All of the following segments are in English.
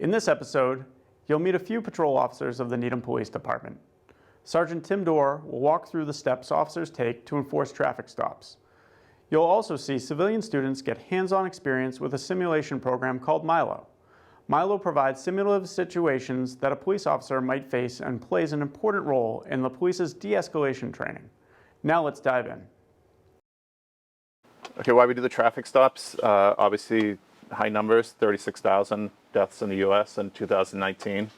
In this episode, you'll meet a few patrol officers of the Needham Police Department. Sergeant Tim Dorr will walk through the steps officers take to enforce traffic stops. You'll also see civilian students get hands-on experience with a simulation program called MILO. MILO provides simulative situations that a police officer might face and plays an important role in the police's de-escalation training. Now let's dive in. Okay, why we do the traffic stops? Obviously, high numbers, 36,000 deaths in the U.S. in 2019.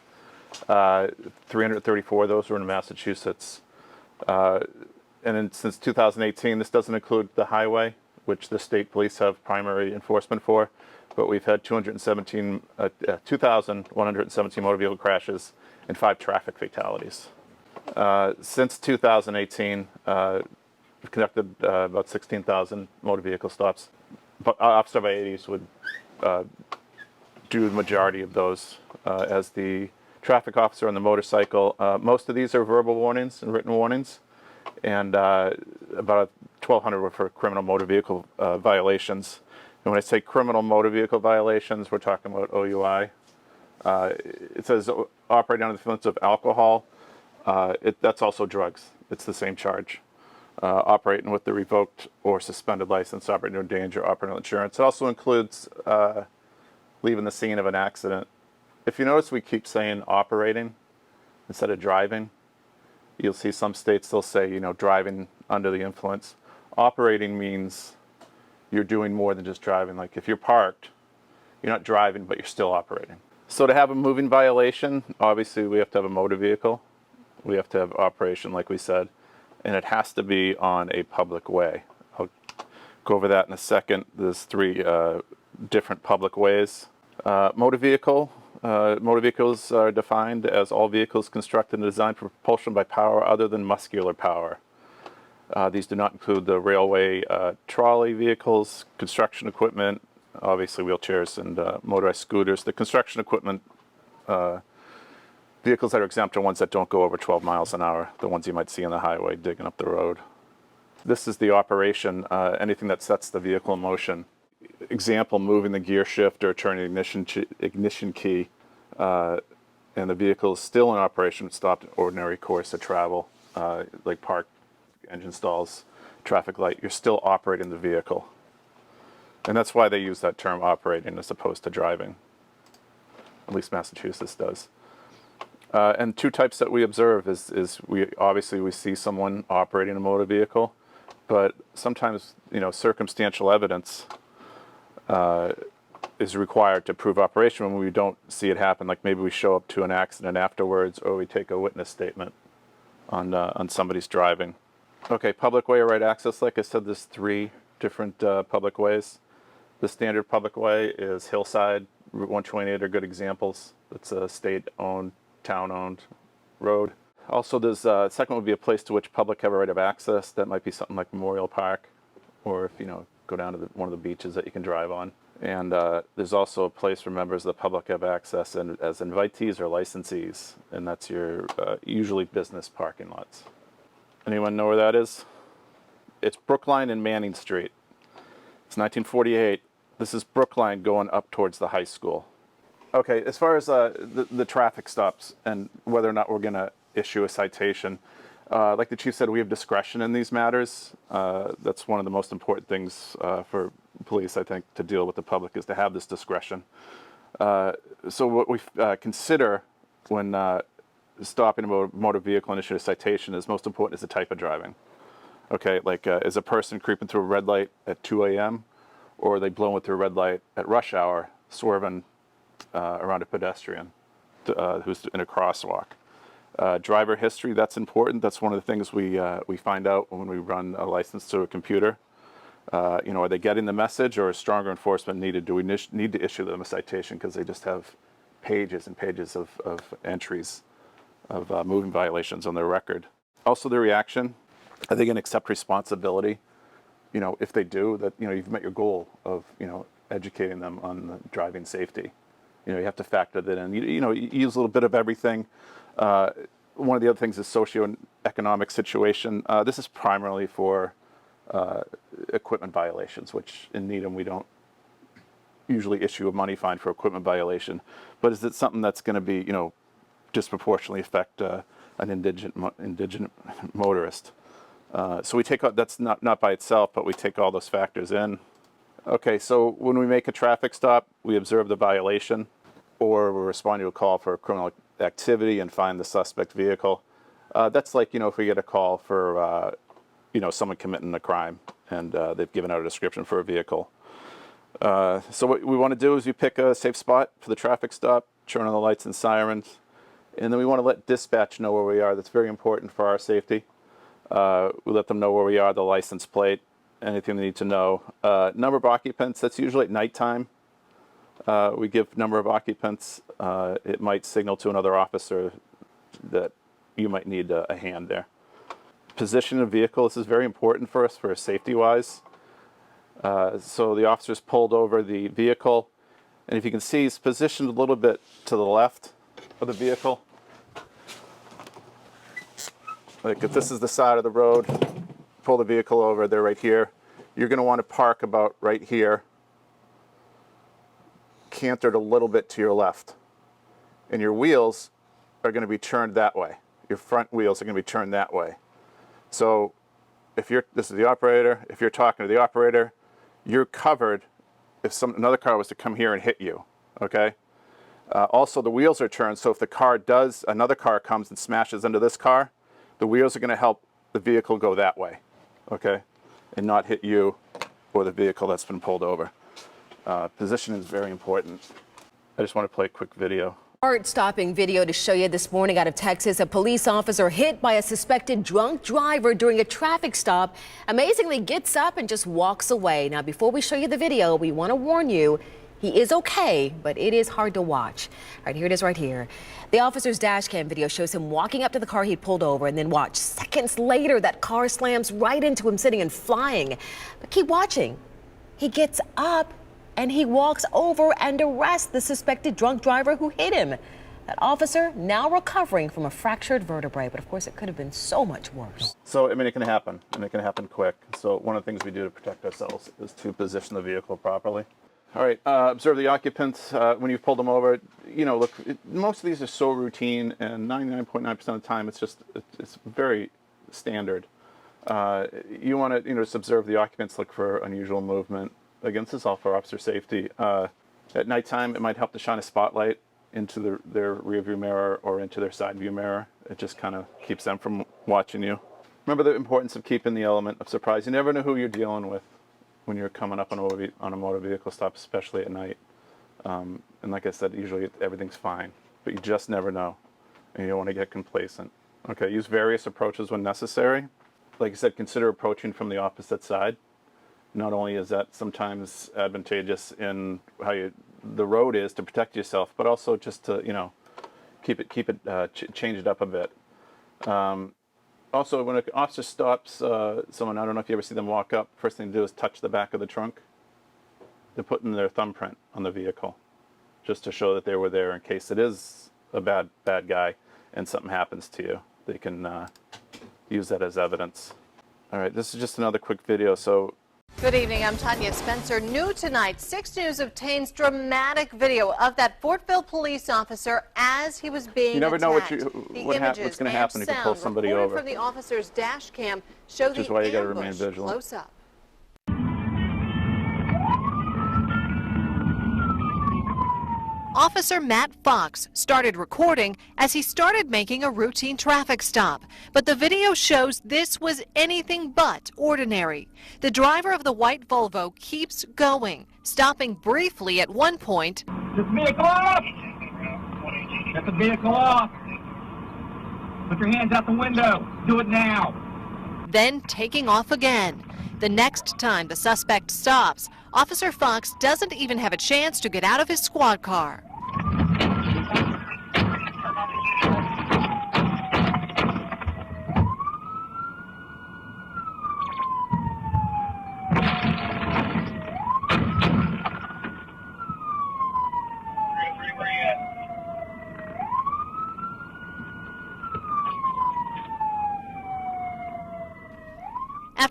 334 of those were in Massachusetts. And then since 2018, this doesn't include the highway, which the state police have primary enforcement for, but we've had 2,117 motor vehicle crashes and 5 traffic fatalities. Since 2018, we've conducted about 16,000 motor vehicle stops. But Officer by 80s would do the majority of those as the traffic officer on the motorcycle. Most of these are verbal warnings and written warnings, and about 1,200 were for criminal motor vehicle violations. And when I say criminal motor vehicle violations, we're talking about OUI. It says operating under the influence of alcohol. That's also drugs. It's the same charge. Operating with the revoked or suspended license, operating in danger, operating with insurance. It also includes leaving the scene of an accident. If you notice, we keep saying operating instead of driving. You'll see some states, they'll say, driving under the influence. Operating means you're doing more than just driving. Like if you're parked, you're not driving, but you're still operating. So to have a moving violation, obviously we have to have a motor vehicle. We have to have operation, like we said, and it has to be on a public way. I'll go over that in a second. There's 3 different public ways. Motor vehicles are defined as all vehicles constructed and designed for propulsion by power other than muscular power. These do not include the railway trolley vehicles, construction equipment, obviously wheelchairs and motorized scooters. The construction equipment vehicles that are exempt are ones that don't go over 12 miles an hour, the ones you might see on the highway digging up the road. This is the operation, anything that sets the vehicle in motion. Example, moving the gear shift or turning the ignition key, and the vehicle is still in operation, stopped in ordinary course of travel, like park, engine stalls, traffic light. You're still operating the vehicle. And that's why they use that term operating as opposed to driving. At least Massachusetts does. And 2 types that we observe is we see someone operating a motor vehicle, but sometimes circumstantial evidence is required to prove operation when we don't see it happen. Like maybe we show up to an accident afterwards, or we take a witness statement on somebody's driving. Okay, public way or right access. Like I said, there's 3 different public ways. The standard public way is Hillside, Route 128 are good examples. It's a state-owned, town-owned road. Also, there's second would be a place to which public have a right of access. That might be something like Memorial Park, or if go down to one of the beaches that you can drive on. And there's also a place where members of the public have access as invitees or licensees, and that's your usually business parking lots. Anyone know where that is? It's Brookline and Manning Street. It's 1948. This is Brookline going up towards the high school. Okay, as far as the traffic stops and whether or not we're going to issue a citation, like the chief said, we have discretion in these matters. That's one of the most important things for police, I think, to deal with the public, is to have this discretion. So what we consider when stopping a motor vehicle and issuing a citation is most important is the type of driving. Okay, like is a person creeping through a red light at 2 a.m. or are they blowing through a red light at rush hour, swerving around a pedestrian who's in a crosswalk. Driver history, that's important. That's one of the things we find out when we run a license to a computer. Are they getting the message, or is stronger enforcement needed? Do we need to issue them a citation because they just have pages and pages of entries of moving violations on their record? Also, the reaction. Are they going to accept responsibility? If they do, that you've met your goal of educating them on the driving safety. You have to factor that in. You use a little bit of everything. One of the other things is socioeconomic situation. This is primarily for equipment violations, which in Needham we don't usually issue a money fine for equipment violation. But is it something that's going to be, disproportionately affect an indigent motorist? So we take that's not by itself, but we take all those factors in. Okay, so when we make a traffic stop, we observe the violation, or we respond to a call for criminal activity and find the suspect vehicle. That's like, if we get a call for, someone committing a crime and they've given out a description for a vehicle. So what we want to do is we pick a safe spot for the traffic stop, turn on the lights and sirens, and then we want to let dispatch know where we are. That's very important for our safety. We let them know where we are, the license plate, anything they need to know. Number of occupants, that's usually at nighttime. We give number of occupants. It might signal to another officer that you might need a hand there. Position of vehicle, this is very important for us for safety-wise. So the officer's pulled over the vehicle, and if you can see, he's positioned a little bit to the left of the vehicle. Like if this is the side of the road, pull the vehicle over, they're right here. You're going to want to park about right here, cantered a little bit to your left. And your wheels are going to be turned that way. Your front wheels are going to be turned that way. So if this is the operator, if you're talking to the operator, you're covered if another car was to come here and hit you, okay? Also, the wheels are turned, so if another car comes and smashes into this car, the wheels are going to help the vehicle go that way, okay? And not hit you or the vehicle that's been pulled over. Position is very important. I just want to play a quick video. Heart-stopping video to show you this morning out of Texas. A police officer hit by a suspected drunk driver during a traffic stop amazingly gets up and just walks away. Now, before we show you the video, we want to warn you, he is okay, but it is hard to watch. All right, here it is right here. The officer's dash cam video shows him walking up to the car he pulled over, and then watch, seconds later, that car slams right into him sitting and flying. But keep watching. He gets up and he walks over and arrests the suspected drunk driver who hit him. That officer now recovering from a fractured vertebrae, but of course it could have been so much worse. So, it can happen, and it can happen quick. So one of the things we do to protect ourselves is to position the vehicle properly. All right, observe the occupants when you pull them over. Look, most of these are so routine, and 99.9% of the time it's very standard. You want to, just observe the occupants, look for unusual movement. Again, this is all for officer safety. At nighttime, it might help to shine a spotlight into their rear view mirror or into their side view mirror. It just kind of keeps them from watching you. Remember the importance of keeping the element of surprise. You never know who you're dealing with when you're coming up on a motor vehicle stop, especially at night. And like I said, usually everything's fine, but you just never know, and you don't want to get complacent. Okay, use various approaches when necessary. Like I said, consider approaching from the opposite side. Not only is that sometimes advantageous in how the road is to protect yourself, but also just to change it up a bit. Also, when an officer stops someone, I don't know if you ever see them walk up. First thing to do is touch the back of the trunk. They're putting their thumbprint on the vehicle, just to show that they were there in case it is a bad guy and something happens to you. They can use that as evidence. All right, this is just another quick video. So. Good evening, I'm Tanya Spencer. New tonight, 6 News obtains dramatic video of that Fortville police officer as he was being attacked. You never know what's going to happen if you pull somebody over. From the officer's dash cam show the why you got to remain vigilant. Close up. Officer Matt Fox started recording as he started making a routine traffic stop. But the video shows this was anything but ordinary. The driver of the white Volvo keeps going, stopping briefly at one point. Get the vehicle off! Get the vehicle off! Put your hands out the window. Do it now. Then taking off again. The next time the suspect stops, Officer Fox doesn't even have a chance to get out of his squad car.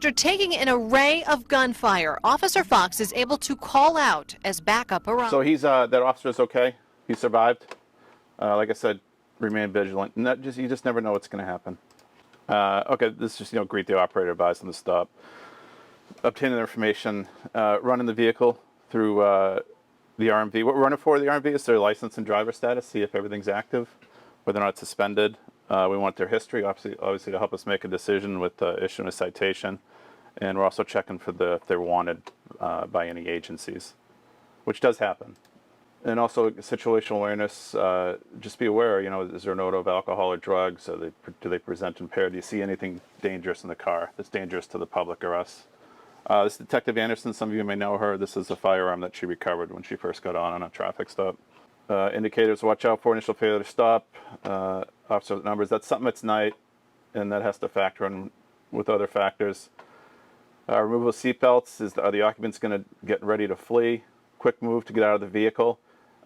After taking an array of gunfire, Officer Fox is able to call out as backup arrives. So he's that officer's okay. He survived. Like I said, remain vigilant. And you just never know what's going to happen. Okay, this is just greet the operator, advise them to stop. Obtaining information, running the vehicle through the RMV. What we're running for the RMV is their license and driver status, see if everything's active, whether or not it's suspended. We want their history, obviously to help us make a decision with issuing a citation. And we're also checking for if they're wanted by any agencies, which does happen. And also situational awareness, just be aware, is there an odor of alcohol or drugs? Do they present impaired? Do you see anything dangerous in the car that's dangerous to the public or us? This is Detective Anderson. Some of you may know her. This is a firearm that she recovered when she first got on a traffic stop. Indicators, watch out for initial failure to stop. Officer numbers, that's something that's night, and that has to factor in with other factors. Removal of seatbelts, are the occupants going to get ready to flee? Quick move to get out of the vehicle.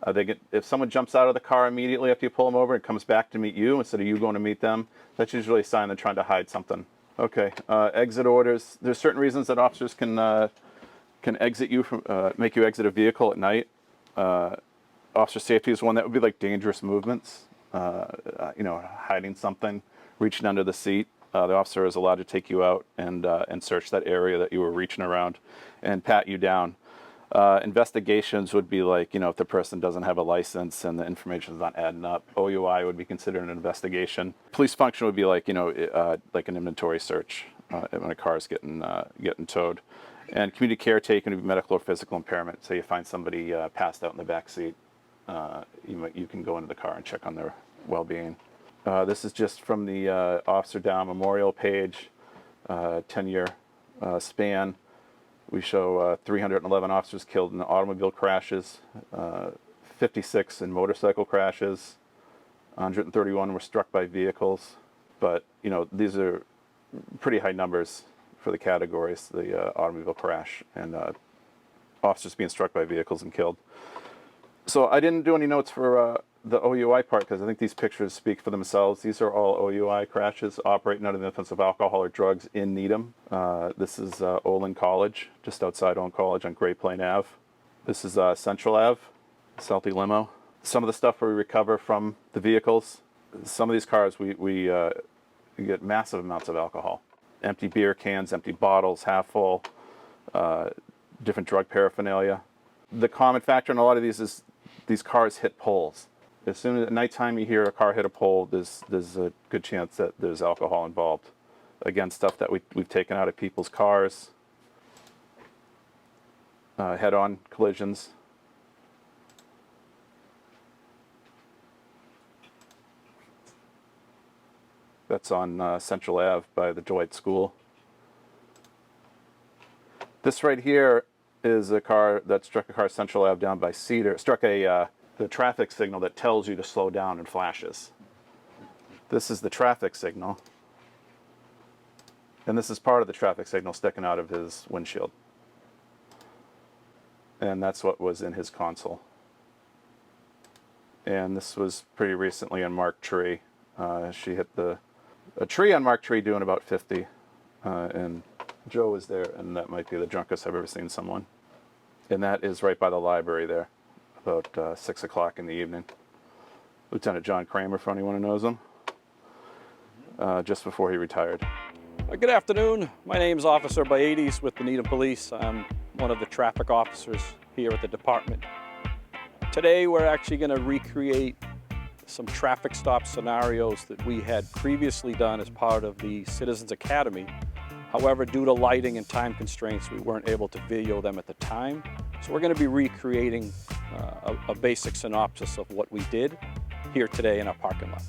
If someone jumps out of the car immediately after you pull them over and comes back to meet you instead of you going to meet them, that's usually a sign they're trying to hide something. Okay, exit orders. There's certain reasons that officers can exit you from, make you exit a vehicle at night. Officer safety is one that would be like dangerous movements, hiding something, reaching under the seat. The officer is allowed to take you out and search that area that you were reaching around and pat you down. Investigations would be like, if the person doesn't have a license and the information is not adding up. OUI would be considered an investigation. Police function would be like, like an inventory search when a car is getting towed. And community caretaking would be medical or physical impairment. Say you find somebody passed out in the back seat, you can go into the car and check on their well-being. This is just from the Officer Down Memorial page, 10-year span. We show 311 officers killed in automobile crashes, 56 in motorcycle crashes, 131 were struck by vehicles. But, these are pretty high numbers for the categories, the automobile crash and officers being struck by vehicles and killed. So I didn't do any notes for the OUI part because I think these pictures speak for themselves. These are all OUI crashes operating under the influence of alcohol or drugs in Needham. This is Olin College, just outside Olin College on Great Plain Ave. This is Central Ave, Southie Limo. Some of the stuff we recover from the vehicles. Some of these cars we get massive amounts of alcohol. Empty beer cans, empty bottles, half full, different drug paraphernalia. The common factor in a lot of these is these cars hit poles. As soon as at nighttime you hear a car hit a pole, there's a good chance that there's alcohol involved. Again, stuff that we've taken out of people's cars. Head-on collisions. That's on Central Ave by the Dwight School. This right here is a car that struck a car Central Ave down by Cedar. Struck the traffic signal that tells you to slow down and flashes. This is the traffic signal. And this is part of the traffic signal sticking out of his windshield. And that's what was in his console. And this was pretty recently on Mark Tree. She hit a tree on Mark Tree doing about 50. And Joe was there, and that might be the drunkest I've ever seen someone. And that is right by the library there, about 6 o'clock in the evening. Lieutenant John Kramer, for anyone who knows him, just before he retired. Good afternoon. My name is Officer Baades with the Needham Police. I'm one of the traffic officers here at the department. Today we're actually going to recreate some traffic stop scenarios that we had previously done as part of the Citizens Academy. However, due to lighting and time constraints, we weren't able to video them at the time. So we're going to be recreating a basic synopsis of what we did here today in our parking lot.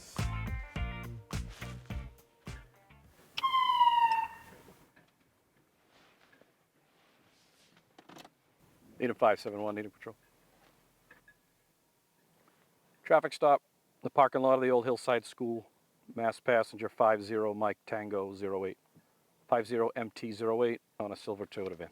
Needham 571, Needham Patrol. Traffic stop, the parking lot of the old Hillside School, mass passenger 50 Mike Tango 08. 50 MT08 on a silver Toyota van.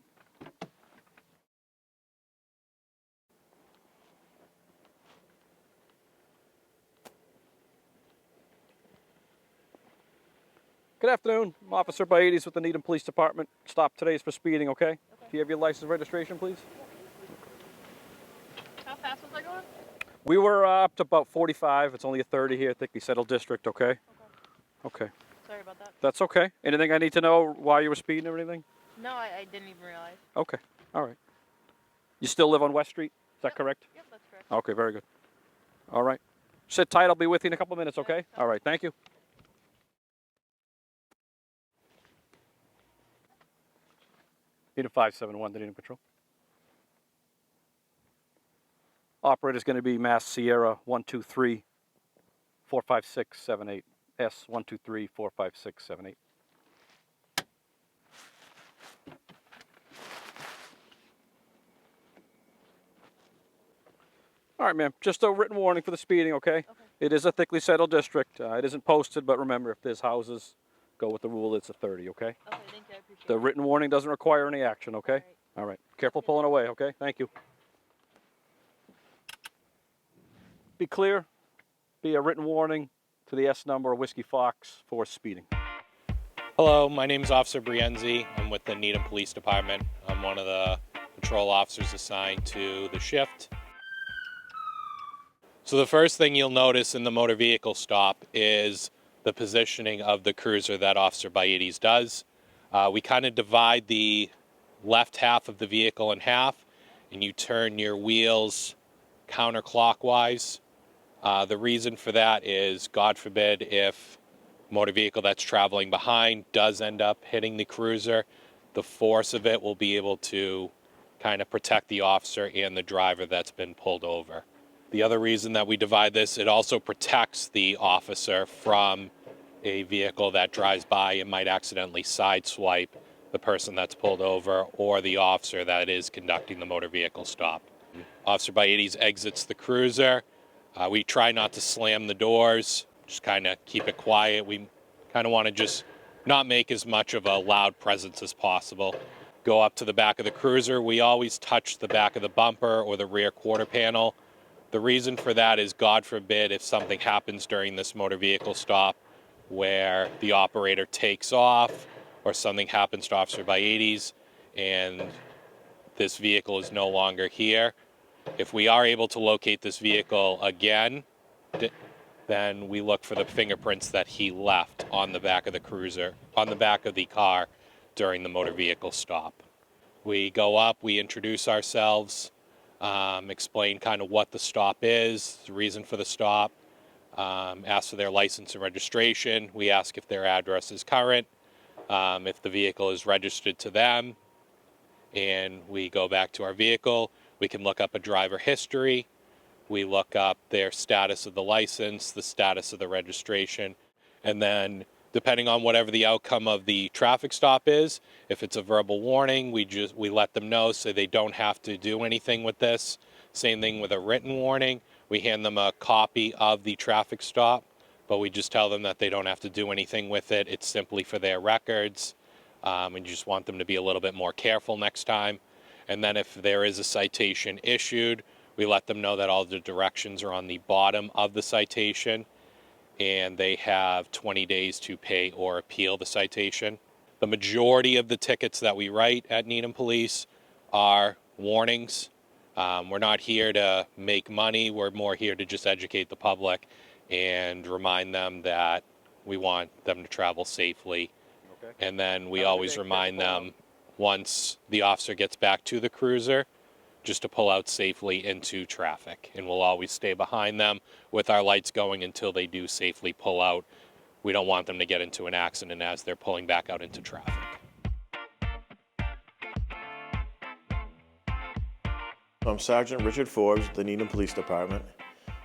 Good afternoon. I'm Officer Baedes with the Needham Police Department. Stop today is for speeding, okay? Do you have your license and registration, please? How fast was I going? We were up to about 45. It's only a 30 here at Thickly Settled District, okay? Okay. Sorry about that. That's okay. Anything I need to know why you were speeding or anything? No, I didn't even realize. Okay. All right. You still live on West Street? Is that correct? Yep, that's correct. Okay, very good. All right. Sit tight. I'll be with you in a couple of minutes, okay? All right. Thank you. Needham 571, the Needham Patrol. Operator's going to be Mass Sierra 123 45678. S 123 45678. All right, ma'am. Just a written warning for the speeding, okay? It is a thickly settled district. It isn't posted, but remember, if there's houses, go with the rule. It's a 30, okay? Okay, thank you. I appreciate The it. written warning doesn't require any action, okay? All right. Careful pulling away, okay? Thank you. Be clear. Be a written warning to the S number of Whiskey Fox for speeding. Hello, my name is Officer Brienzi. I'm with the Needham Police Department. I'm one of the patrol officers assigned to the shift. So the first thing you'll notice in the motor vehicle stop is the positioning of the cruiser that Officer Baedes does. We kind of divide the left half of the vehicle in half, and you turn your wheels counterclockwise. The reason for that is, God forbid, if a motor vehicle that's traveling behind does end up hitting the cruiser, the force of it will be able to kind of protect the officer and the driver that's been pulled over. The other reason that we divide this, it also protects the officer from a vehicle that drives by and might accidentally sideswipe the person that's pulled over or the officer that is conducting the motor vehicle stop. Officer Baedes exits the cruiser. We try not to slam the doors, just kind of keep it quiet. We kind of want to just not make as much of a loud presence as possible. Go up to the back of the cruiser. We always touch the back of the bumper or the rear quarter panel. The reason for that is, God forbid, if something happens during this motor vehicle stop where the operator takes off or something happens to Officer Baedes and this vehicle is no longer here, if we are able to locate this vehicle again, then we look for the fingerprints that he left on the back of the cruiser, on the back of the car during the motor vehicle stop. We go up, we introduce ourselves, explain kind of what the stop is, the reason for the stop, ask for their license and registration. We ask if their address is current, if the vehicle is registered to them, and we go back to our vehicle. We can look up a driver history. We look up their status of the license, the status of the registration, and then depending on whatever the outcome of the traffic stop is, if it's a verbal warning, we let them know so they don't have to do anything with this. Same thing with a written warning. We hand them a copy of the traffic stop, but we just tell them that they don't have to do anything with it. It's simply for their records, and you just want them to be a little bit more careful next time. And then if there is a citation issued, we let them know that all the directions are on the bottom of the citation, and they have 20 days to pay or appeal the citation. The majority of the tickets that we write at Needham Police are warnings. We're not here to make money. We're more here to just educate the public and remind them that we want them to travel safely. Okay. And then we always remind them, once the officer gets back to the cruiser, just to pull out safely into traffic. And we'll always stay behind them with our lights going until they do safely pull out. We don't want them to get into an accident as they're pulling back out into traffic. I'm Sergeant Richard Forbes with the Needham Police Department.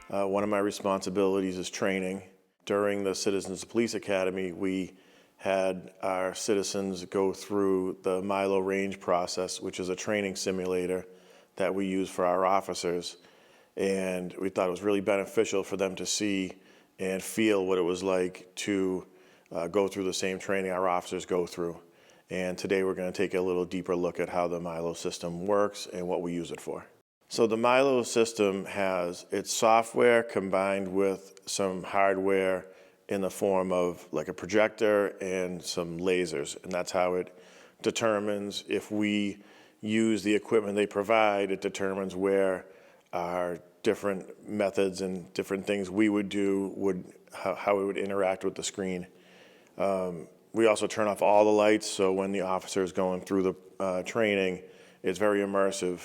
One of my responsibilities is training. During the Citizens Police Academy, we had our citizens go through the MILO range process, which is a training simulator that we use for our officers. And we thought it was really beneficial for them to see and feel what it was like to go through the same training our officers go through. And today we're going to take a little deeper look at how the MILO system works and what we use it for. So the MILO system has its software combined with some hardware in the form of like a projector and some lasers, and that's how it determines if we use the equipment they provide. It determines where our different methods and different things we would do how it would interact with the screen. We also turn off all the lights, so when the officer is going through the training, it's very immersive.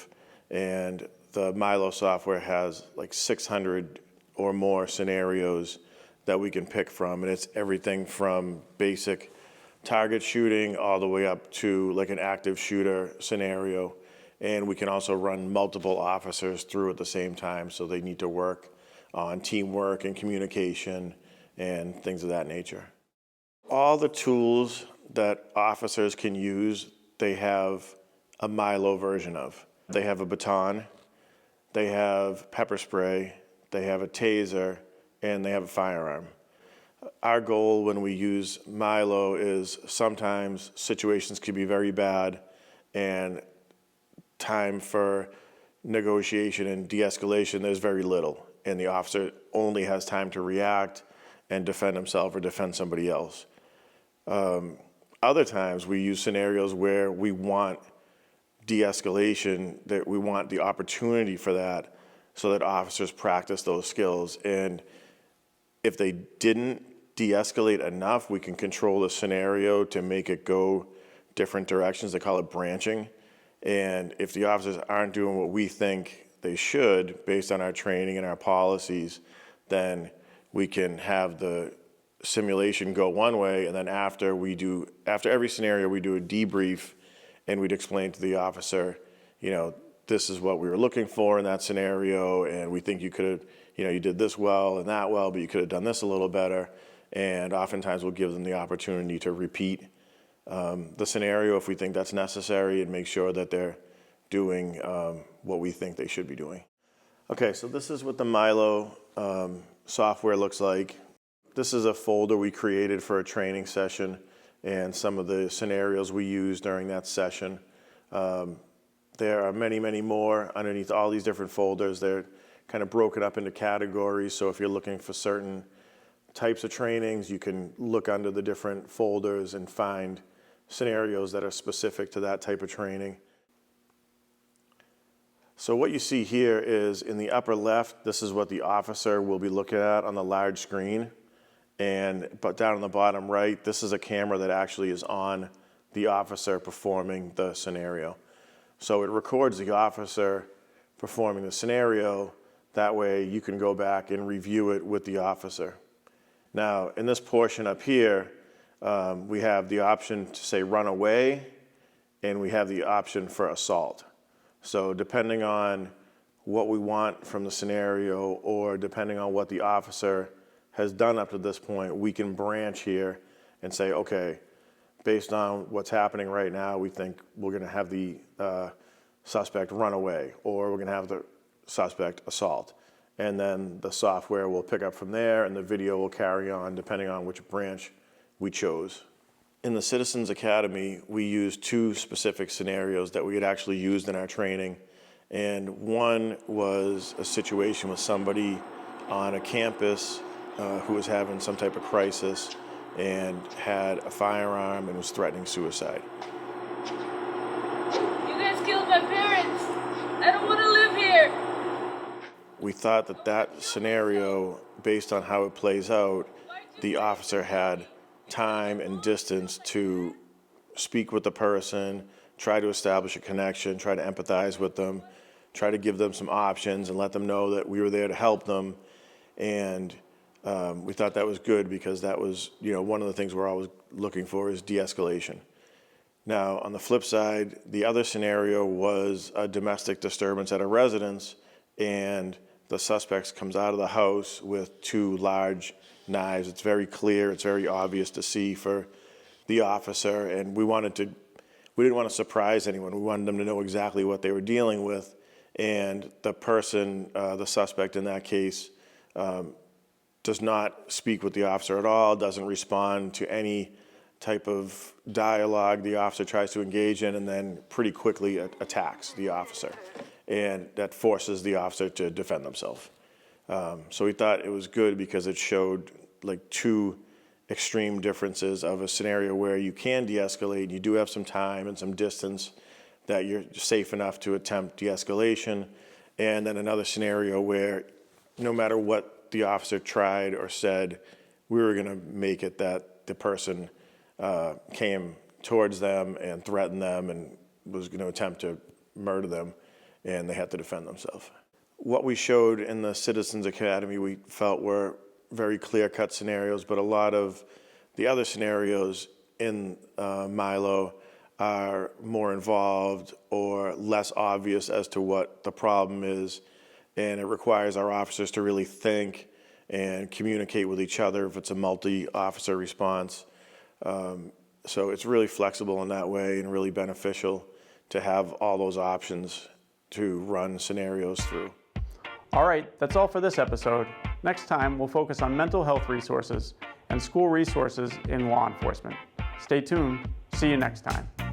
And the MILO software has like 600 or more scenarios that we can pick from, and it's everything from basic target shooting all the way up to like an active shooter scenario. And we can also run multiple officers through at the same time, so they need to work on teamwork and communication and things of that nature. All the tools that officers can use, they have a MILO version of. They have a baton, they have pepper spray, they have a taser, and they have a firearm. Our goal when we use MILO is sometimes situations can be very bad, and time for negotiation and de-escalation, there's very little, and the officer only has time to react and defend himself or defend somebody else. Other times we use scenarios where we want de-escalation, that we want the opportunity for that so that officers practice those skills. And if they didn't de-escalate enough, we can control the scenario to make it go different directions. They call it branching. And if the officers aren't doing what we think they should based on our training and our policies, then we can have the simulation go one way, and then after every scenario we do a debrief, and we'd explain to the officer, this is what we were looking for in that scenario, and we think you could have, you did this well and that well, but you could have done this a little better. And oftentimes we'll give them the opportunity to repeat the scenario if we think that's necessary, and make sure that they're doing what we think they should be doing. Okay, so this is what the MILO software looks like. This is a folder we created for a training session and some of the scenarios we use during that session. There are many, many more underneath all these different folders. They're kind of broken up into categories, so if you're looking for certain types of trainings, you can look under the different folders and find scenarios that are specific to that type of training. So what you see here is in the upper left, this is what the officer will be looking at on the large screen. But down in the bottom right, this is a camera that actually is on the officer performing the scenario. So it records the officer performing the scenario. That way you can go back and review it with the officer. Now, in this portion up here, we have the option to say run away, and we have the option for assault. So depending on what we want from the scenario, or depending on what the officer has done up to this point, we can branch here and say, okay, based on what's happening right now, we think we're going to have the suspect run away, or we're going to have the suspect assault. And then the software will pick up from there, and the video will carry on depending on which branch we chose. In the Citizens Academy, we used two specific scenarios that we had actually used in our training. And one was a situation with somebody on a campus who was having some type of crisis and had a firearm and was threatening suicide. You guys killed my parents. I don't want to live here. We thought that that scenario, based on how it plays out, the officer had time and distance to speak with the person, try to establish a connection, try to empathize with them, try to give them some options and let them know that we were there to help them. And we thought that was good, because that was, one of the things we're always looking for is de-escalation. Now, on the flip side, the other scenario was a domestic disturbance at a residence, and the suspect comes out of the house with two large knives. It's very clear, it's very obvious to see for the officer, and we didn't want to surprise anyone. We wanted them to know exactly what they were dealing with, and the person, the suspect in that case, does not speak with the officer at all, doesn't respond to any type of dialogue the officer tries to engage in, and then pretty quickly attacks the officer. And that forces the officer to defend themselves. So we thought it was good because it showed like two extreme differences of a scenario where you can de-escalate, you do have some time and some distance that you're safe enough to attempt de-escalation, and then another scenario where no matter what the officer tried or said, we were going to make it that the person came towards them and threatened them and was going to attempt to murder them, and they had to defend themselves. What we showed in the Citizens Academy we felt were very clear-cut scenarios, but a lot of the other scenarios in MILO are more involved or less obvious as to what the problem is, and it requires our officers to really think and communicate with each other if it's a multi-officer response. So it's really flexible in that way and really beneficial to have all those options to run scenarios through. All right, that's all for this episode. Next time, we'll focus on mental health resources and school resources in law enforcement. Stay tuned. See you next time.